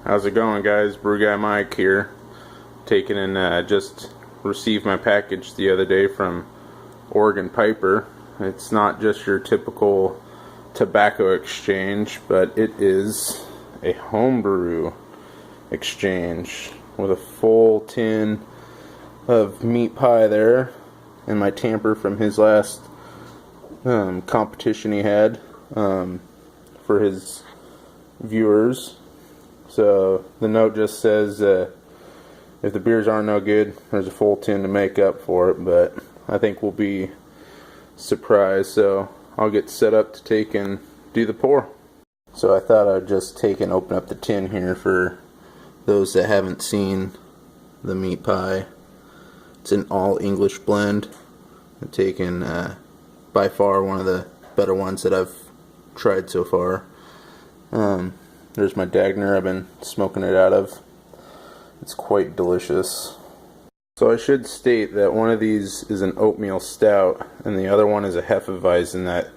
How's it going, guys? BrewGuyMike here. Taking in, just received my package the other day from OREGONPIPER. It's not just your typical tobacco exchange, but it is a homebrew exchange with a full tin of meat pie there, and my tamper from his last competition he had for his viewers. So the note just says if the beers aren't no good, there's a full tin to make up for it, but I think we'll be surprised. So I'll get set up to take and do the pour. So I thought I'd just take and open up the tin here for those that haven't seen the meat pie. It's an all English blend. I've taken by far one of the better ones that I've tried so far. There's my Dagner I've been smoking it out of. It's quite delicious. So I should state that one of these is an oatmeal stout and the other one is a Hefeweizen that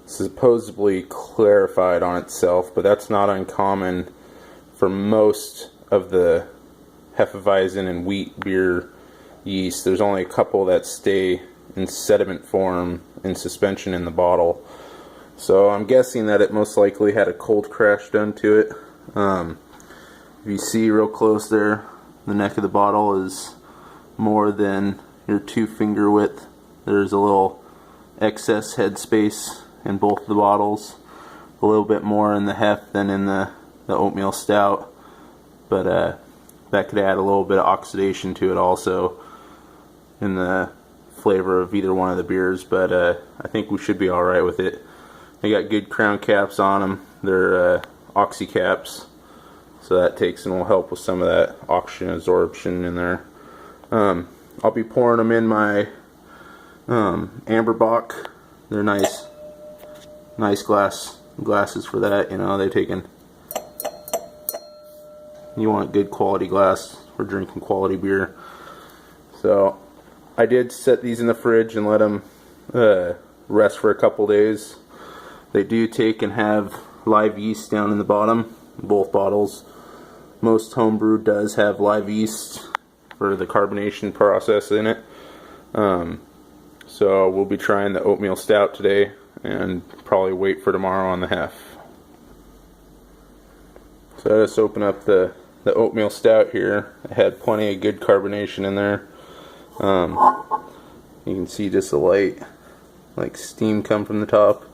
supposedly clarified on itself, but that's not uncommon for most of the Hefeweizen and wheat beer yeast. There's only a couple that stay in sediment form in suspension in the bottle. So I'm guessing that it most likely had a cold crash done to it. If you see real close there, the neck of the bottle is more than your 2-finger width. There's a little excess headspace in both the bottles. A little bit more in the Hef than in the oatmeal stout. But that could add a little bit of oxidation to it also in the flavor of either one of the beers. But I think we should be alright with it. They got good crown caps on them. They're oxy caps, so that takes and will help with some of that oxygen absorption in there. I'll be pouring them in my amber bock. They're nice glasses for that. You know, they're taking. You want good quality glass for drinking quality beer. So I did set these in the fridge and let them rest for a couple days. They do take and have live yeast down in the bottom, both bottles. Most homebrew does have live yeast for the carbonation process in it. So we'll be trying the oatmeal stout today and probably wait for tomorrow on the Hef. So I just open up the oatmeal stout here. It had plenty of good carbonation in there. You can see just a light like steam come from the top.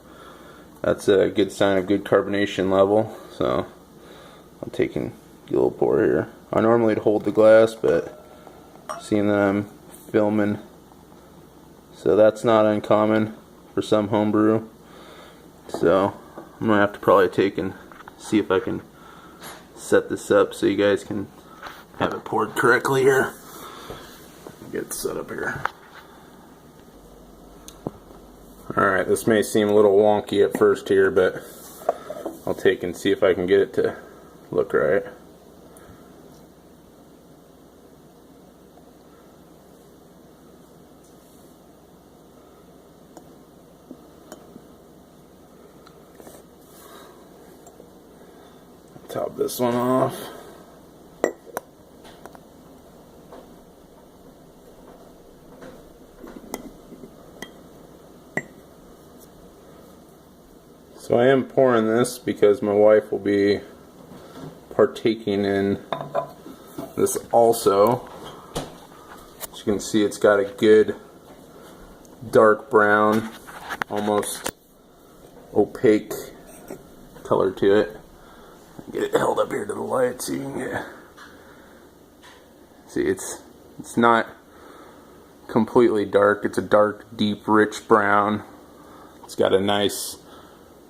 That's a good sign of good carbonation level. So I'm taking a little pour here. I normally hold the glass, but seeing that I'm filming, so that's not uncommon for some homebrew. So I'm gonna have to probably take and see if I can set this up so you guys can have it poured correctly here. Get it set up here. Alright, this may seem a little wonky at first here, but I'll take and see if I can get it to look right. Top this one off. So I am pouring this because my wife will be partaking in this also. As you can see, it's got a good dark brown, almost opaque color to it. Get it held up here to the light so you can get. See, it's not completely dark. It's a dark, deep, rich brown. It's got a nice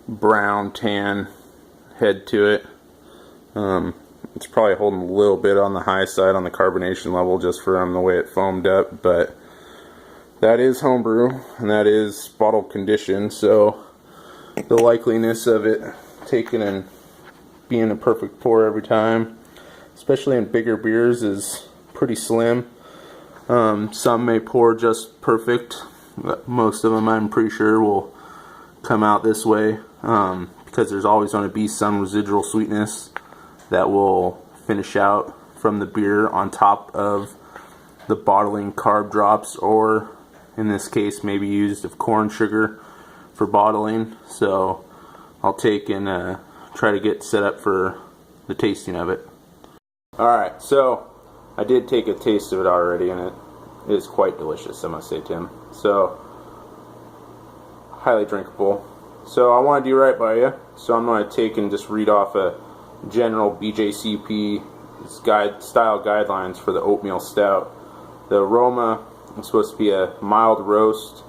brown tan head to it. It's probably holding a little bit on the high side on the carbonation level just from the way it foamed up, but that is homebrew and that is bottle conditioned, so the likeliness of it taking and being a perfect pour every time, especially in bigger beers, is pretty slim. Some may pour just perfect, but most of them I'm pretty sure will come out this way, because there's always going to be some residual sweetness that will finish out from the beer on top of the bottling carb drops, or in this case maybe used of corn sugar for bottling. So I'll take and try to get set up for the tasting of it. Alright, so I did take a taste of it already, and it is quite delicious, I must say, Tim. So, highly drinkable. So I want to do right by you, so I'm going to take and just read off a general BJCP style guidelines for the oatmeal stout. The aroma is supposed to be a mild roast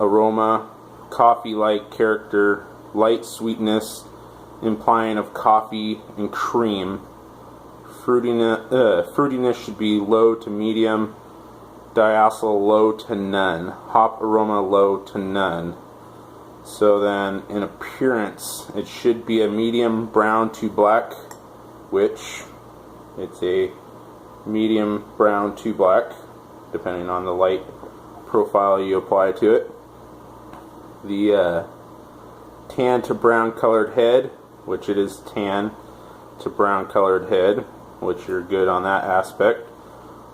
aroma, coffee-like character, light sweetness, implying of coffee and cream. Fruitiness should be low to medium, diacetyl low to none, hop aroma low to none. So then in appearance it should be a medium brown to black, which it's a medium brown to black depending on the light profile you apply to it. The tan to brown colored head, which it is tan to brown colored head, which you're good on that aspect.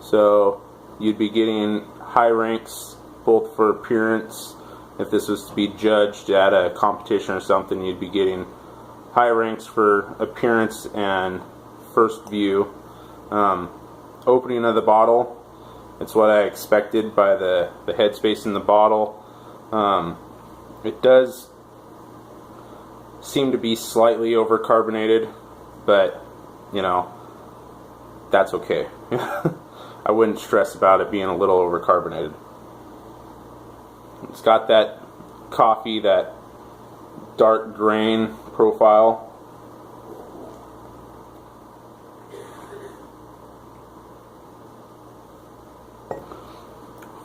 So you'd be getting high ranks both for appearance. If this was to be judged at a competition or something, you'd be getting high ranks for appearance and first view. Opening of the bottle, it's what I expected by the headspace in the bottle. It does seem to be slightly overcarbonated, but you know, that's okay. I wouldn't stress about it being a little overcarbonated. It's got that coffee, that dark grain profile.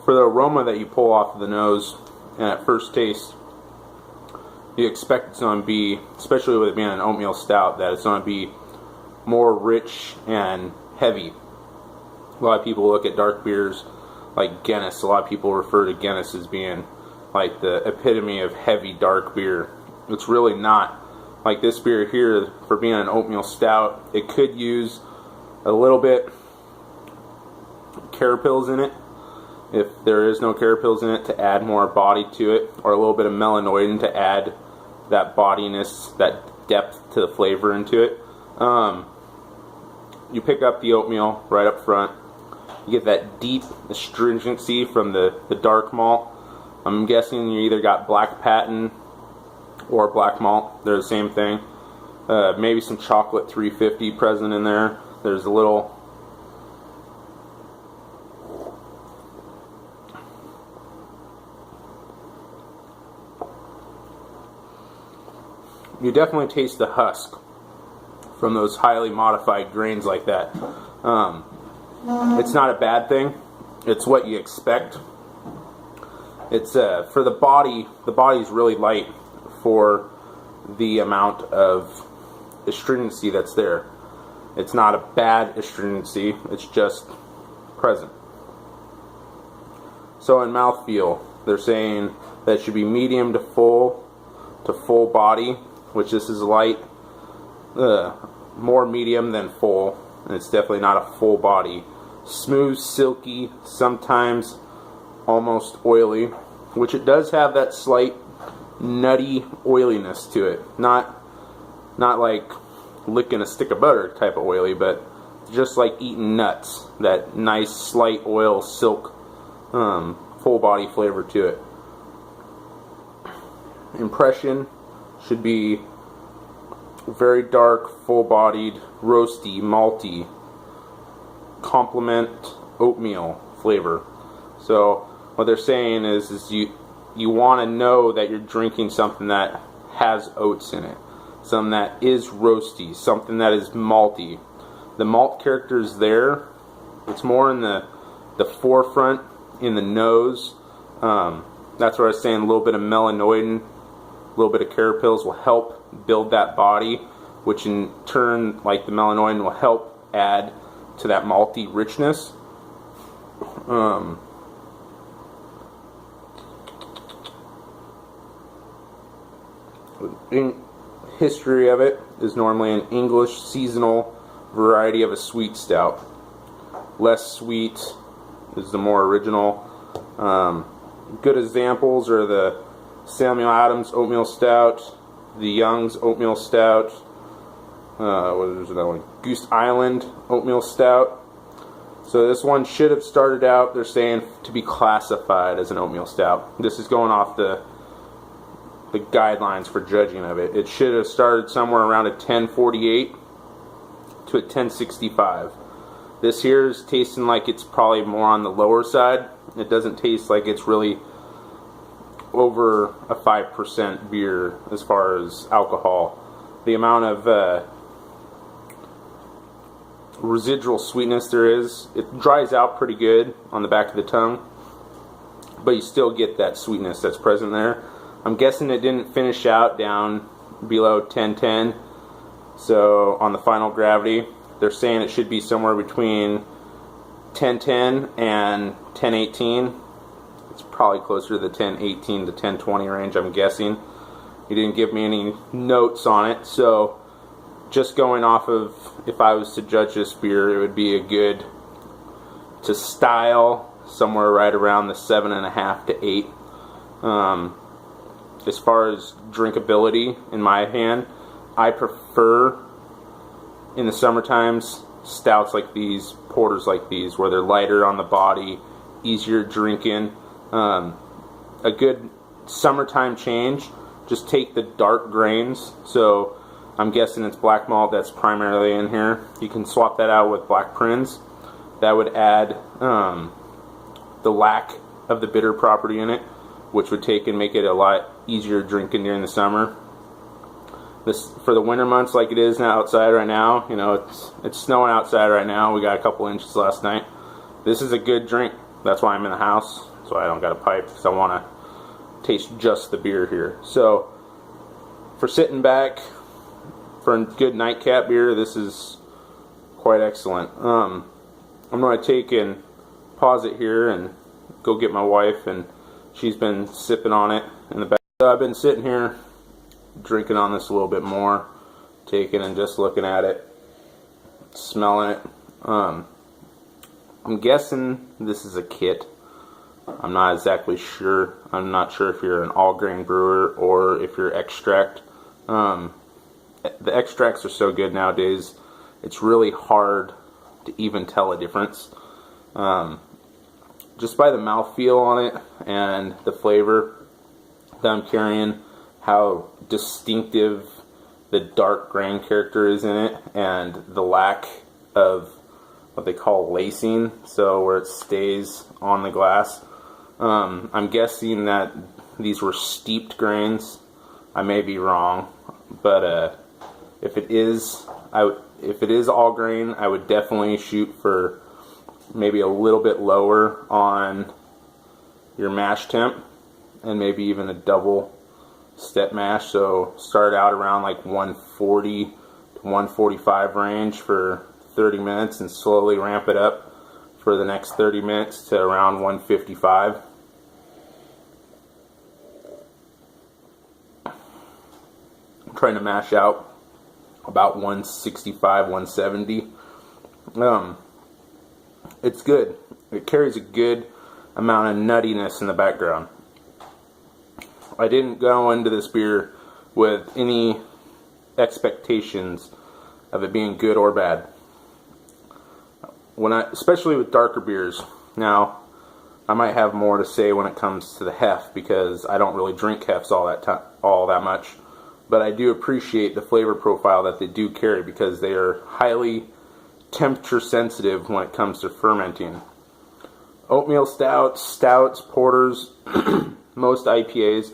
For the aroma that you pull off of the nose and at first taste, you expect it's going to be, especially with it being an oatmeal stout, that it's going to be more rich and heavy. A lot of people look at dark beers like Guinness. A lot of people refer to Guinness as being like the epitome of heavy dark beer. It's really not. Like this beer here, for being an oatmeal stout, it could use a little bit carapils in it, if there is no carapils in it, to add more body to it, or a little bit of melanoidin to add that bodiness, that depth to the flavor into it. You pick up the oatmeal right up front. You get that deep astringency from the dark malt. I'm guessing you either got black patent or black malt. They're the same thing. Maybe some chocolate 350 present in there. There's a little you definitely taste the husk from those highly modified grains like that. It's not a bad thing. It's what you expect. It's for the body. The body's really light for the amount of astringency that's there. It's not a bad astringency. It's just present. So in mouthfeel, they're saying that it should be medium to full body, which this is light. More medium than full, and it's definitely not a full body. Smooth, silky, sometimes almost oily, which it does have that slight nutty oiliness to it. Not like licking a stick of butter type of oily, but just like eating nuts. That nice slight oil, silk, full body flavor to it. Impression should be very dark, full-bodied, roasty, malty, complement oatmeal flavor. So what they're saying is you want to know that you're drinking something that has oats in it, something that is roasty, something that is malty. The malt character is there. It's more in the forefront, in the nose. That's where I was saying a little bit of melanoidin, a little bit of carapils will help build that body, which in turn, like the melanoidin, will help add to that malty richness. history of it is normally an English seasonal variety of a sweet stout. Less sweet is the more original. Good examples are the Samuel Adams Oatmeal Stout, the Young's Oatmeal Stout, what was that one? Goose Island Oatmeal Stout. So this one should have started out, they're saying, to be classified as an oatmeal stout. This is going off the guidelines for judging of it. It should have started somewhere around a 1048 to a 1065. This here is tasting like it's probably more on the lower side. It doesn't taste like it's really over a 5% beer as far as alcohol. The amount of residual sweetness there is, it dries out pretty good on the back of the tongue, but you still get that sweetness that's present there. I'm guessing it didn't finish out down below 1010, so on the final gravity they're saying it should be somewhere between 1010 and 1018. It's probably closer to the 1018 to 1020 range, I'm guessing. He didn't give me any notes on it, so just going off of, if I was to judge this beer, it would be a good, to style, somewhere right around the 7.5 to 8. As far as drinkability, in my hand, I prefer, in the summer times, stouts like these, porters like these, where they're lighter on the body, easier drinking. A good summertime change, just take the dark grains. So I'm guessing it's black malt that's primarily in here. You can swap that out with black prince. That would add the lack of the bitter property in it, which would take and make it a lot easier drinking during the summer. This, for the winter months like it is now outside right now, you know, it's snowing outside right now. We got a couple inches last night. This is a good drink. That's why I'm in the house, so I don't got a pipe, because I want to taste just the beer here. So for sitting back, for a good nightcap beer, this is quite excellent. I'm going to take and pause it here and go get my wife, and she's been sipping on it in the back. So I've been sitting here drinking on this a little bit more, taking and just looking at it, smelling it. I'm guessing this is a kit. I'm not exactly sure. I'm not sure if you're an all-grain brewer or if you're extract. The extracts are so good nowadays, it's really hard to even tell a difference. Just by the mouthfeel on it and the flavor that I'm carrying, how distinctive the dark grain character is in it, and the lack of what they call lacing, so where it stays on the glass. I'm guessing that these were steeped grains. I may be wrong, but if it is all grain, I would definitely shoot for maybe a little bit lower on your mash temp, and maybe even a double step mash. So start out around like 140 to 145 range for 30 minutes and slowly ramp it up for the next 30 minutes to around 155. I'm trying to mash out about 165, 170. It's good. It carries a good amount of nuttiness in the background. I didn't go into this beer with any expectations of it being good or bad. Especially with darker beers. Now, I might have more to say when it comes to the hef, because I don't really drink hefs all that much. But I do appreciate the flavor profile that they do carry, because they are highly temperature sensitive when it comes to fermenting. Oatmeal stouts, porters, most IPAs,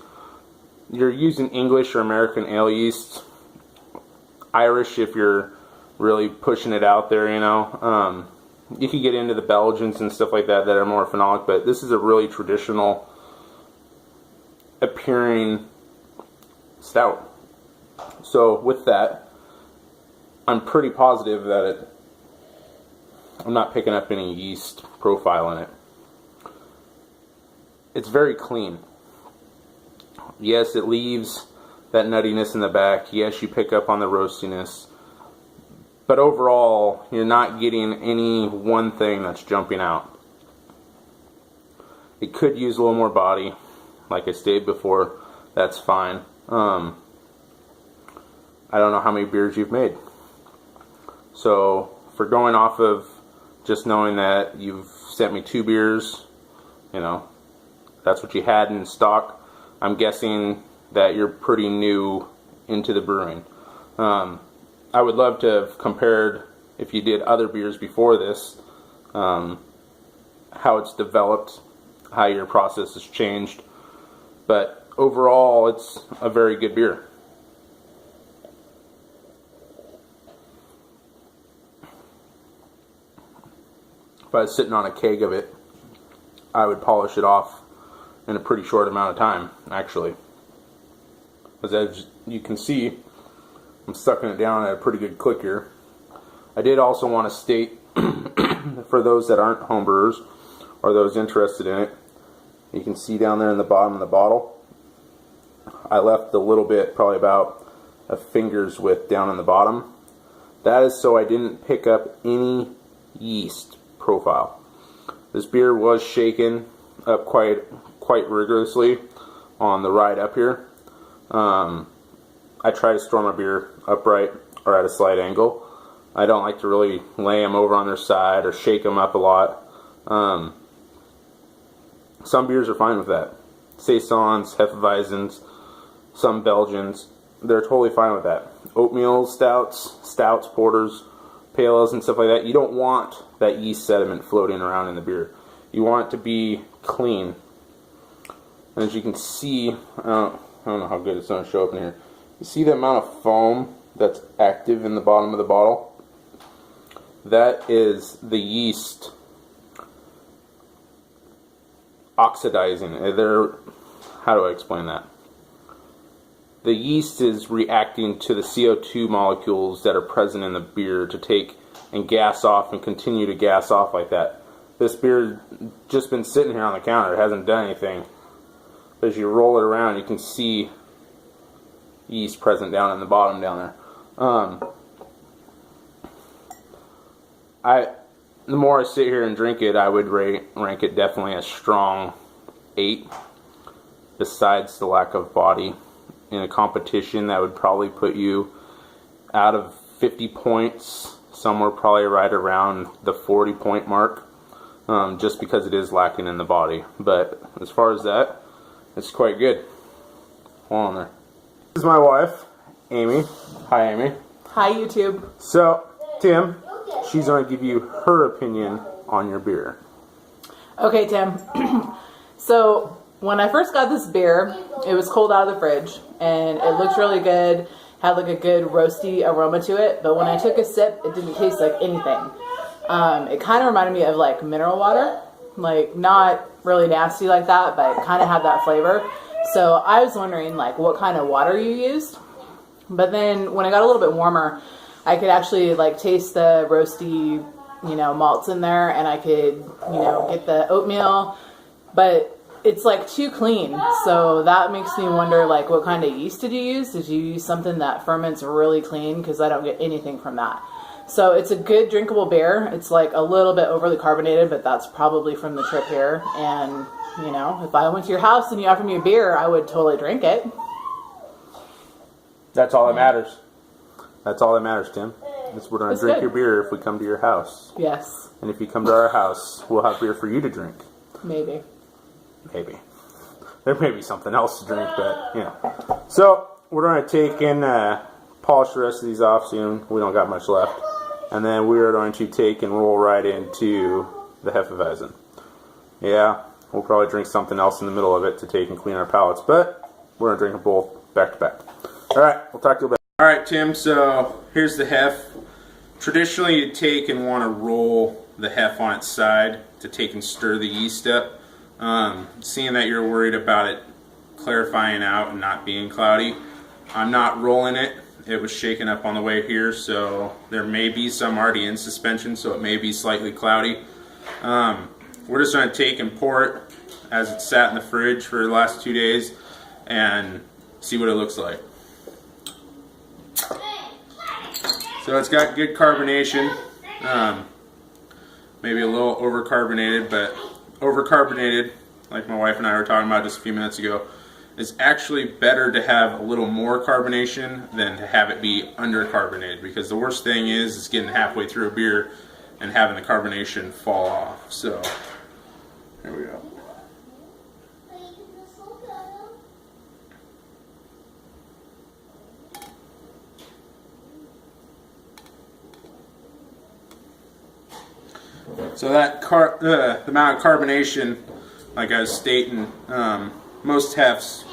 you're using English or American ale yeast. Irish if you're really pushing it out there, you know. You can get into the Belgians and stuff like that are more phenolic, but this is a really traditional appearing stout. So with that, I'm pretty positive that I'm not picking up any yeast profile in it. It's very clean. Yes, it leaves that nuttiness in the back. Yes, you pick up on the roastiness. But overall, you're not getting any one thing that's jumping out. It could use a little more body. Like I stated before, that's fine. I don't know how many beers you've made. So, for going off of just knowing that you've sent me 2 beers, you know, that's what you had in stock, I'm guessing that you're pretty new into the brewing. I would love to have compared, if you did other beers before this, how it's developed, how your process has changed. But overall, it's a very good beer. If I was sitting on a keg of it, I would polish it off in a pretty short amount of time, actually. As you can see, I'm sucking it down at a pretty good click here. I did also want to state, for those that aren't homebrewers, or those interested in it, you can see down there in the bottom of the bottle, I left a little bit, probably about a finger's width down in the bottom. That is so I didn't pick up any yeast profile. This beer was shaken up quite rigorously on the ride up here. I try to store my beer upright or at a slight angle. I don't like to really lay them over on their side or shake them up a lot. Some beers are fine with that. Saisons, Hefeweizens, some Belgians, they're totally fine with that. Oatmeal stouts, porters, pale ales and stuff like that, you don't want that yeast sediment floating around in the beer. You want it to be clean. And as you can see, I don't know how good it's going to show up in here. You see the amount of foam that's active in the bottom of the bottle? That is the yeast oxidizing. How do I explain that? The yeast is reacting to the CO2 molecules that are present in the beer to take and gas off and continue to gas off like that. This beer just been sitting here on the counter. It hasn't done anything. But as you roll it around, you can see yeast present down in the bottom down there. The more I sit here and drink it, I would rank it definitely a strong 8. Besides the lack of body. In a competition, that would probably put you out of 50 points, somewhere probably right around the 40 point mark, just because it is lacking in the body. But as far as that, it's quite good. Hold on there. This is my wife, Amy. Hi, Amy. Hi, YouTube. So, Tim, she's going to give you her opinion on your beer. Okay, Tim. So, when I first got this beer, it was cold out of the fridge, and it looked really good, had like a good roasty aroma to it, but when I took a sip, it didn't taste like anything. It kind of reminded me of like mineral water, like not really nasty like that, but it kind of had that flavor. So I was wondering like what kind of water you used, but then when it got a little bit warmer, I could actually like taste the roasty, malts in there, and I could, get the oatmeal, but it's like too clean, so that makes me wonder like what kind of yeast did you use? Did you use something that ferments really clean? Because I don't get anything from that. So it's a good drinkable beer. It's like a little bit overly carbonated, but that's probably from the trip here. And if I went to your house and you offered me a beer, I would totally drink it. That's all that matters. That's all that matters, Tim. We're going to drink good. your beer if we come to your house. Yes. And if you come to our house, we'll have beer for you to drink. Maybe. Maybe. There may be something else to drink, but, So, we're going to take and polish the rest of these off soon. We don't got much left. And then we are going to take and roll right into the Hefeweizen. Yeah, we'll probably drink something else in the middle of it to take and clean our palates, but we're going to drink them both back to back. Alright, we'll talk to you later. Alright, Tim, so here's the Hef. Traditionally, you take and want to roll the Hef on its side to take and stir the yeast up. Seeing that you're worried about it clarifying out and not being cloudy, I'm not rolling it. It was shaken up on the way here, so there may be some already in suspension, so it may be slightly cloudy. We're just going to take and pour it as it sat in the fridge for the last 2 days and see what it looks like. So it's got good carbonation. Maybe a little overcarbonated, but overcarbonated, like my wife and I were talking about just a few minutes ago, is actually better to have a little more carbonation than to have it be undercarbonated, because the worst thing is getting halfway through a beer and having the carbonation fall off. So there we go. So that the amount of carbonation, like I was stating, most hefts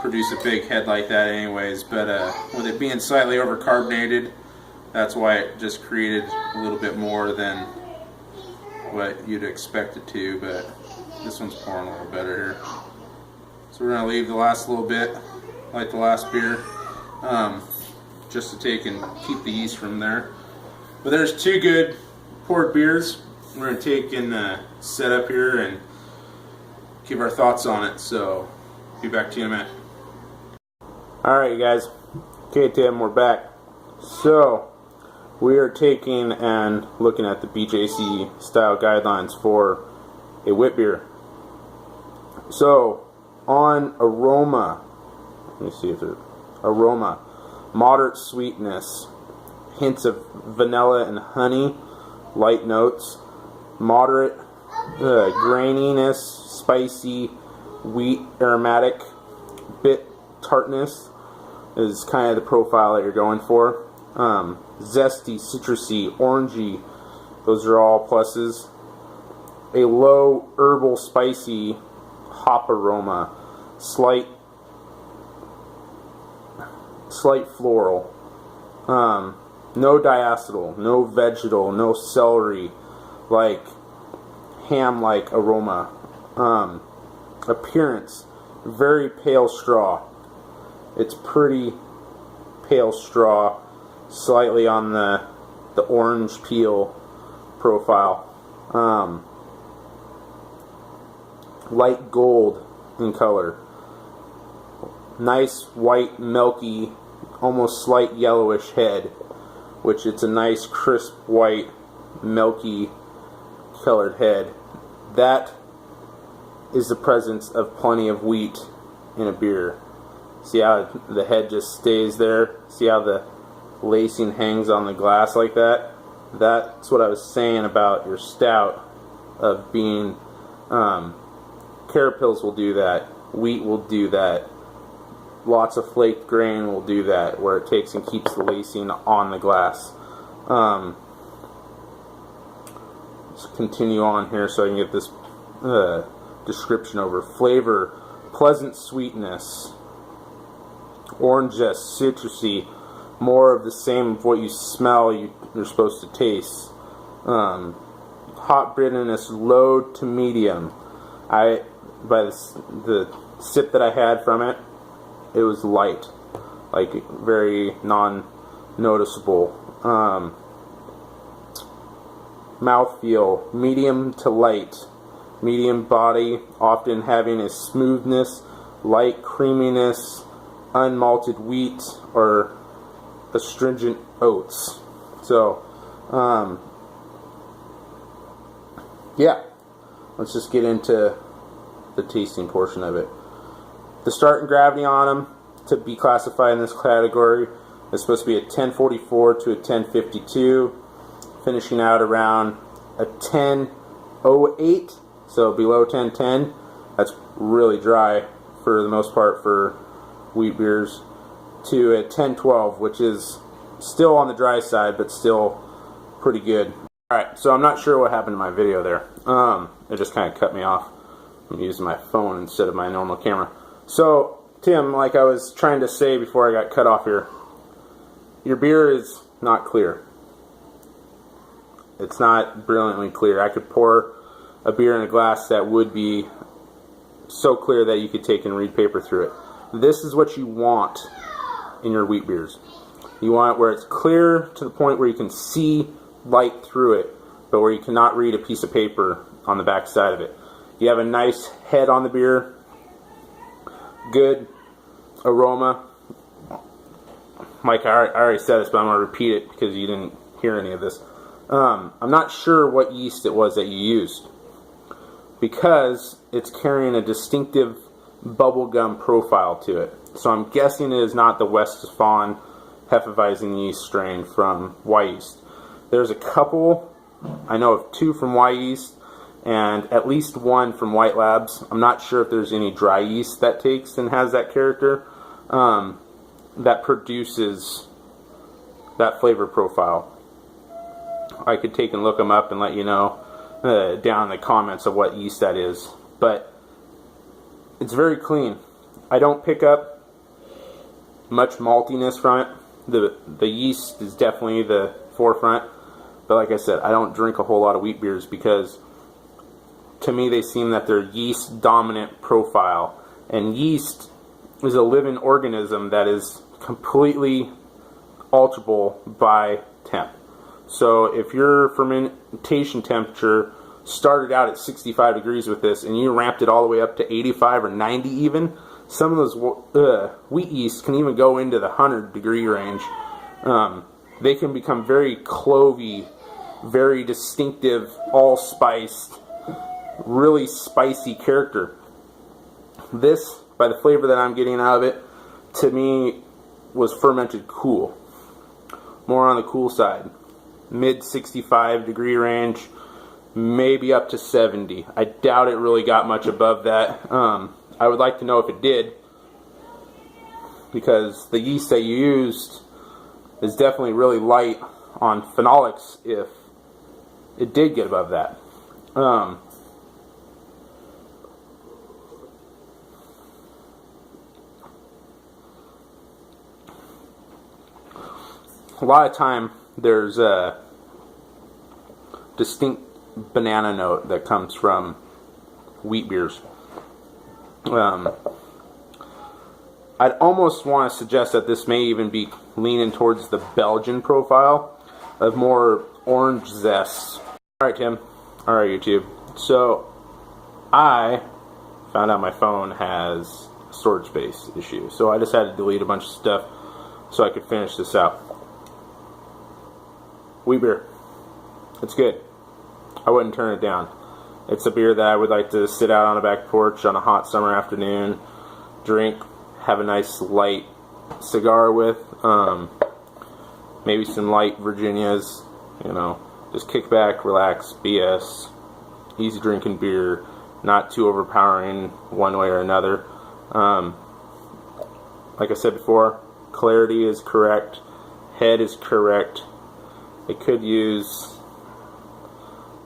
produce a big head like that anyways, but with it being slightly overcarbonated, that's why it just created a little bit more than what you'd expect it to, but this one's pouring a little better here. So we're going to leave the last little bit, like the last beer, just to take and keep the yeast from there. But there's two good poured beers. We're going to take and set up here and give our thoughts on it, so be back to you in a minute. Alright you guys, okay Tim, we're back. So we are taking and looking at the BJC style guidelines for a wit beer. So on aroma, let me see if there's aroma, moderate sweetness, hints of vanilla and honey, light notes, moderate graininess, spicy, wheat, aromatic, bit tartness is kind of the profile that you're going for. Zesty, citrusy, orangey, those are all pluses. A low herbal, spicy hop aroma, slight floral. No diacetyl, no vegetal, no celery, like ham-like aroma. Appearance, very pale straw. It's pretty pale straw, slightly on the orange peel profile. Light gold in color. Nice white, milky, almost slight yellowish head, which it's a nice crisp white, milky colored head. That is the presence of plenty of wheat in a beer. See how the head just stays there? See how the lacing hangs on the glass like that? That's what I was saying about your stout, of being carapils will do that, wheat will do that, lots of flaked grain will do that, where it takes and keeps the lacing on the glass. Let's continue on here so I can get this description over. Flavor, pleasant sweetness, orange zest, citrusy, more of the same of what you smell you're supposed to taste. Hot bitterness, low to medium. By the sip that I had from it, it was light, like very non-noticeable. Mouthfeel, medium to light. Medium body, often having a smoothness, light creaminess, unmalted wheat, or astringent oats. So, yeah, let's just get into the tasting portion of it. The start and gravity on them, to be classified in this category, is supposed to be a 1044 to a 1052, finishing out around a 1008, so below 1010. That's really dry for the most part for wheat beers, to a 1012, which is still on the dry side, but still pretty good. Alright, so I'm not sure what happened to my video there. It just kind of cut me off. I'm using my phone instead of my normal camera. So, Tim, like I was trying to say before I got cut off here, your beer is not clear. It's not brilliantly clear. I could pour a beer in a glass that would be so clear that you could take and read paper through it. This is what you want in your wheat beers. You want it where it's clear to the point where you can see light through it, but where you cannot read a piece of paper on the back side of it. You have a nice head on the beer, good aroma, Mike, I already said this, but I'm going to repeat it because you didn't hear any of this. I'm not sure what yeast it was that you used, because it's carrying a distinctive bubblegum profile to it. So I'm guessing it is not the Westfalen Hefeweizen yeast strain from Y Yeast. There's a couple, I know of 2 from Y Yeast, and at least 1 from White Labs. I'm not sure if there's any dry yeast that takes and has that character that produces that flavor profile. I could take and look them up and let you know down in the comments of what yeast that is. But it's very clean. I don't pick up much maltiness from it. The yeast is definitely the forefront. But like I said, I don't drink a whole lot of wheat beers because to me they seem that they're yeast dominant profile. And yeast is a living organism that is completely alterable by temp. So if your fermentation temperature started out at 65 degrees with this and you ramped it all the way up to 85 or 90 even, some of those wheat yeasts can even go into the 100 degree range. They can become very clovey, very distinctive, all spiced, really spicy character. This, by the flavor that I'm getting out of it, to me was fermented cool. More on the cool side. Mid 65 degree range, maybe up to 70. I doubt it really got much above that. I would like to know if it did, because the yeast that you used is definitely really light on phenolics if it did get above that. A lot of time there's a distinct banana note that comes from wheat beers. I'd almost want to suggest that this may even be leaning towards the Belgian profile of more orange zest. Alright, Tim. Alright, YouTube. So, I found out my phone has a storage space issue. So I just had to delete a bunch of stuff so I could finish this out. Wheat beer. It's good. I wouldn't turn it down. It's a beer that I would like to sit out on a back porch on a hot summer afternoon, drink, have a nice light cigar with, maybe some light Virginias, you know, just kick back, relax, BS, easy drinking beer, not too overpowering one way or another. Like I said before, clarity is correct, head is correct. It could use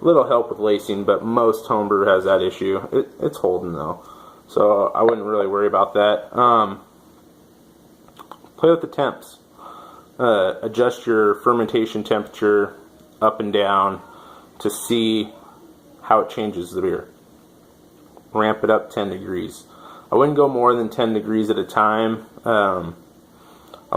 a little help with lacing, but most homebrew has that issue. It's holding though, so I wouldn't really worry about that. Play with the temps. Adjust your fermentation temperature up and down to see how it changes the beer. Ramp it up 10 degrees. I wouldn't go more than 10 degrees at a time. A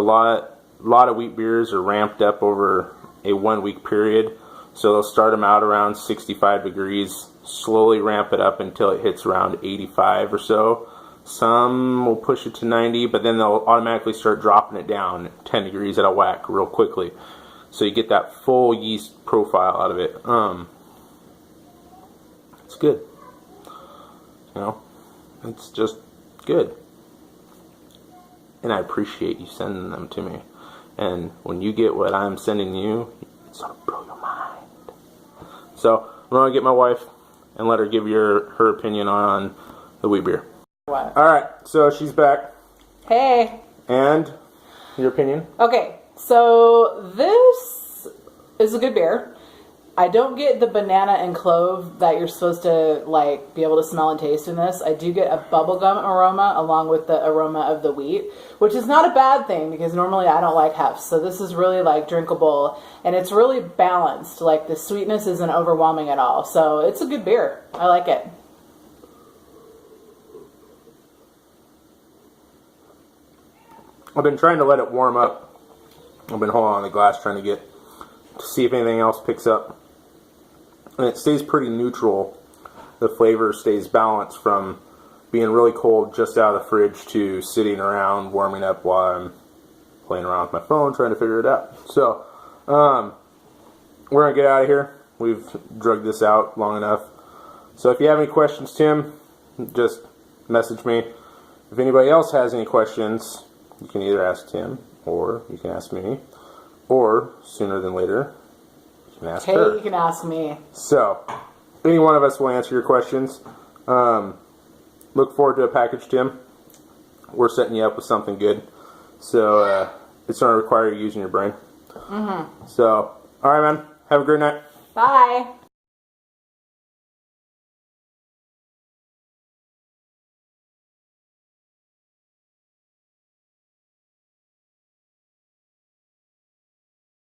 lot of wheat beers are ramped up over a 1 week period. So they'll start them out around 65 degrees, slowly ramp it up until it hits around 85 or so. Some will push it to 90, but then they'll automatically start dropping it down 10 degrees at a whack real quickly. So you get that full yeast profile out of it. It's good. You know, it's just good. And I appreciate you sending them to me. And when you get what I'm sending you, it's gonna blow your mind. So I'm gonna get my wife and let her give her opinion on the wheat beer. What? Alright, so she's back. Hey. And your opinion? Okay, so this is a good beer. I don't get the banana and clove that you're supposed to like be able to smell and taste in this. I do get a bubblegum aroma along with the aroma of the wheat, which is not a bad thing because normally I don't like hefts. So this is really like drinkable and it's really balanced. Like the sweetness isn't overwhelming at all. So it's a good beer. I like it. I've been trying to let it warm up. I've been holding on the glass trying to see if anything else picks up. And it stays pretty neutral. The flavor stays balanced from being really cold just out of the fridge to sitting around warming up while I'm playing around with my phone trying to figure it out. So, we're going to get out of here. We've drugged this out long enough. So if you have any questions, Tim, just message me. If anybody else has any questions, you can either ask Tim or you can ask me. Or, sooner than later, you can ask her. You can ask me. So, any one of us will answer your questions. Look forward to a package, Tim. We're setting you up with something good. So, it's going to require you using your brain. So, alright, man. Have a great night. Bye.